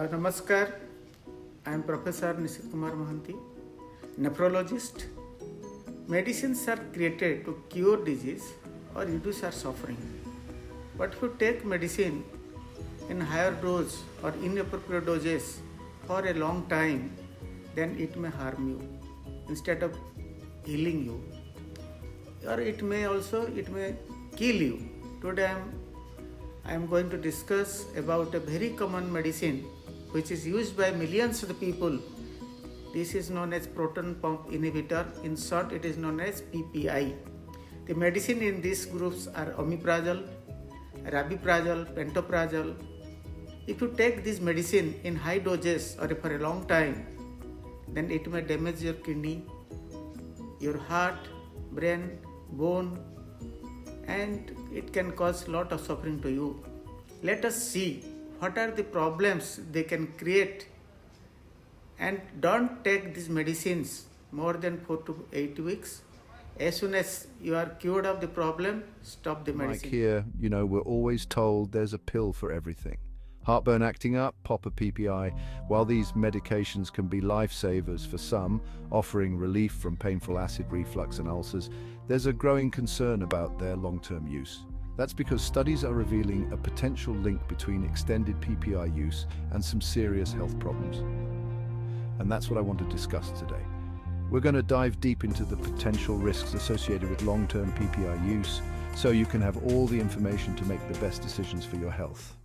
Namaskar, I am Professor Nishit Kumar Mohanty, nephrologist. Medicines are created to cure disease or reduce our suffering. But if you take medicine in higher dose or inappropriate doses for a long time, then it may harm you instead of healing you. Or it may kill you. Today I am going to discuss about a very common medicine which is used by millions of the people. This is known as proton pump inhibitor. In short, it is known as PPI. The medicine in these groups are omeprazole, rabeprazole, pantoprazole. If you take this medicine in high doses or for a long time, then it may damage your kidney, your heart, brain, bone, and it can cause lot of suffering to you. Let us see what are the problems they can create, and don't take these medicines more than 4 to 8 weeks. As soon as you are cured of the problem, stop the medicine. Like here, we're always told there's a pill for everything. Heartburn acting up, pop a PPI. While these medications can be lifesavers for some, offering relief from painful acid reflux and ulcers, there's a growing concern about their long-term use. That's because studies are revealing a potential link between extended PPI use and some serious health problems. And that's what I want to discuss today. We're going to dive deep into the potential risks associated with long-term PPI use, so you can have all the information to make the best decisions for your health.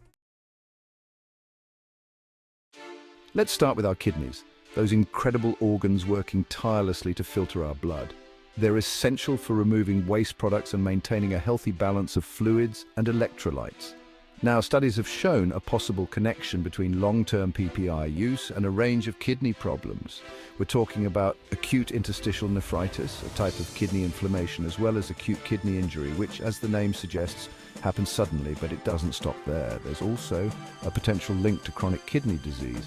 Let's start with our kidneys, those incredible organs working tirelessly to filter our blood. They're essential for removing waste products and maintaining a healthy balance of fluids and electrolytes. Now, studies have shown a possible connection between long-term PPI use and a range of kidney problems. We're talking about acute interstitial nephritis, a type of kidney inflammation, as well as acute kidney injury, which, as the name suggests, happens suddenly, but it doesn't stop there. There's also a potential link to chronic kidney disease,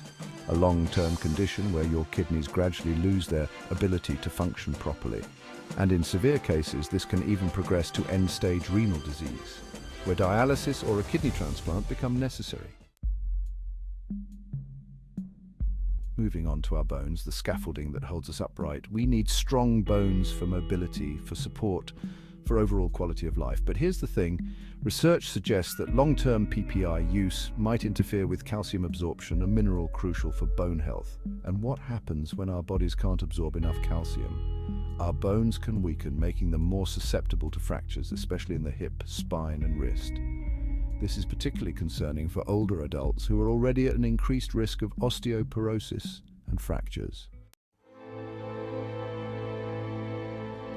a long-term condition where your kidneys gradually lose their ability to function properly. And in severe cases, this can even progress to end-stage renal disease, where dialysis or a kidney transplant become necessary. Moving on to our bones, the scaffolding that holds us upright. We need strong bones for mobility, for support, for overall quality of life. But here's the thing, research suggests that long-term PPI use might interfere with calcium absorption, a mineral crucial for bone health. And what happens when our bodies can't absorb enough calcium? Our bones can weaken, making them more susceptible to fractures, especially in the hip, spine, and wrist. This is particularly concerning for older adults who are already at an increased risk of osteoporosis and fractures.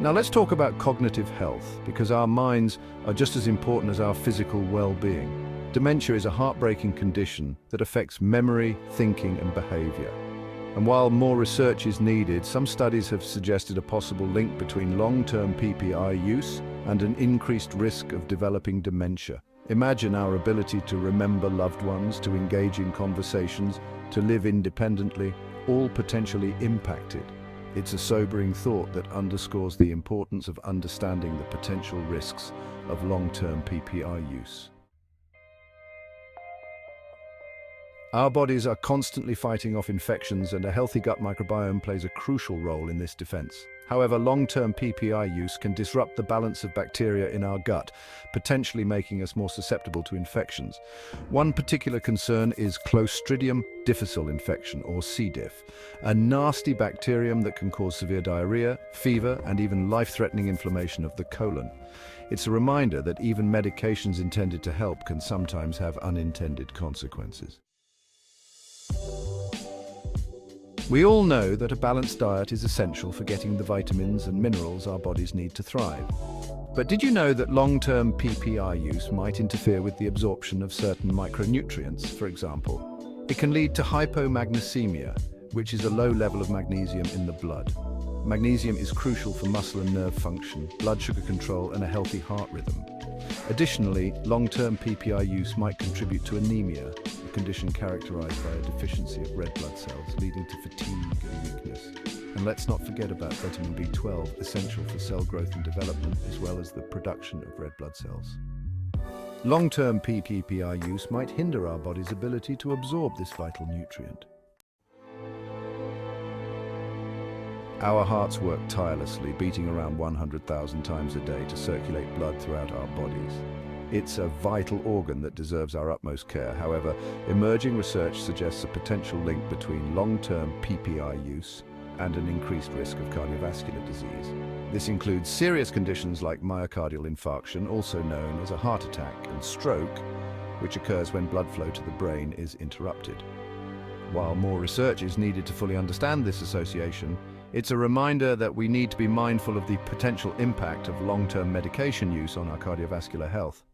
Now let's talk about cognitive health, because our minds are just as important as our physical well-being. Dementia is a heartbreaking condition that affects memory, thinking, and behavior. And while more research is needed, some studies have suggested a possible link between long-term PPI use and an increased risk of developing dementia. Imagine our ability to remember loved ones, to engage in conversations, to live independently, all potentially impacted. It's a sobering thought that underscores the importance of understanding the potential risks of long-term PPI use. Our bodies are constantly fighting off infections, and a healthy gut microbiome plays a crucial role in this defense. However, long-term PPI use can disrupt the balance of bacteria in our gut, potentially making us more susceptible to infections. One particular concern is Clostridium difficile infection, or C. diff, a nasty bacterium that can cause severe diarrhea, fever, and even life-threatening inflammation of the colon. It's a reminder that even medications intended to help can sometimes have unintended consequences. We all know that a balanced diet is essential for getting the vitamins and minerals our bodies need to thrive. But did you know that long-term PPI use might interfere with the absorption of certain micronutrients, for example? It can lead to hypomagnesemia, which is a low level of magnesium in the blood. Magnesium is crucial for muscle and nerve function, blood sugar control, and a healthy heart rhythm. Additionally, long-term PPI use might contribute to anemia, a condition characterized by a deficiency of red blood cells, leading to fatigue and weakness. And let's not forget about vitamin B12, essential for cell growth and development, as well as the production of red blood cells. Long-term PPI use might hinder our body's ability to absorb this vital nutrient. Our hearts work tirelessly, beating around 100,000 times a day to circulate blood throughout our bodies. It's a vital organ that deserves our utmost care. However, emerging research suggests a potential link between long-term PPI use and an increased risk of cardiovascular disease. This includes serious conditions like myocardial infarction, also known as a heart attack, and stroke, which occurs when blood flow to the brain is interrupted. While more research is needed to fully understand this association, it's a reminder that we need to be mindful of the potential impact of long-term medication use on our cardiovascular health.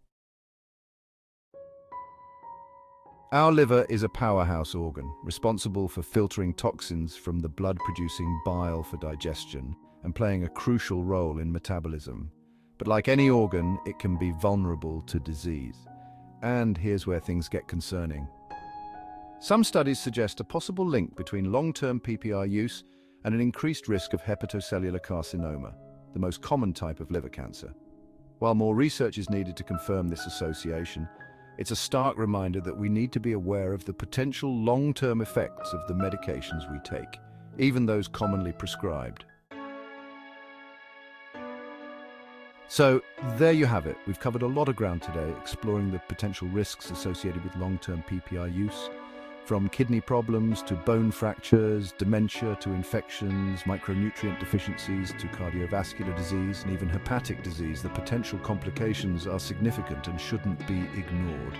Our liver is a powerhouse organ, responsible for filtering toxins from the blood-producing bile for digestion and playing a crucial role in metabolism. But like any organ, it can be vulnerable to disease. And here's where things get concerning. Some studies suggest a possible link between long-term PPI use and an increased risk of hepatocellular carcinoma, the most common type of liver cancer. While more research is needed to confirm this association, it's a stark reminder that we need to be aware of the potential long-term effects of the medications we take, even those commonly prescribed. So, there you have it. We've covered a lot of ground today, exploring the potential risks associated with long-term PPI use. From kidney problems to bone fractures, dementia to infections, micronutrient deficiencies to cardiovascular disease and even hepatic disease, the potential complications are significant and shouldn't be ignored.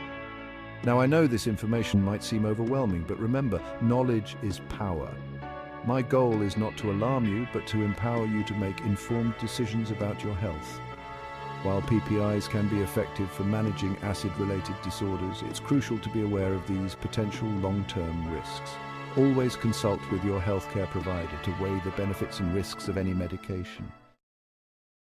Now, I know this information might seem overwhelming, but remember, knowledge is power. My goal is not to alarm you, but to empower you to make informed decisions about your health. While PPIs can be effective for managing acid-related disorders, it's crucial to be aware of these potential long-term risks. Always consult with your healthcare provider to weigh the benefits and risks of any medication.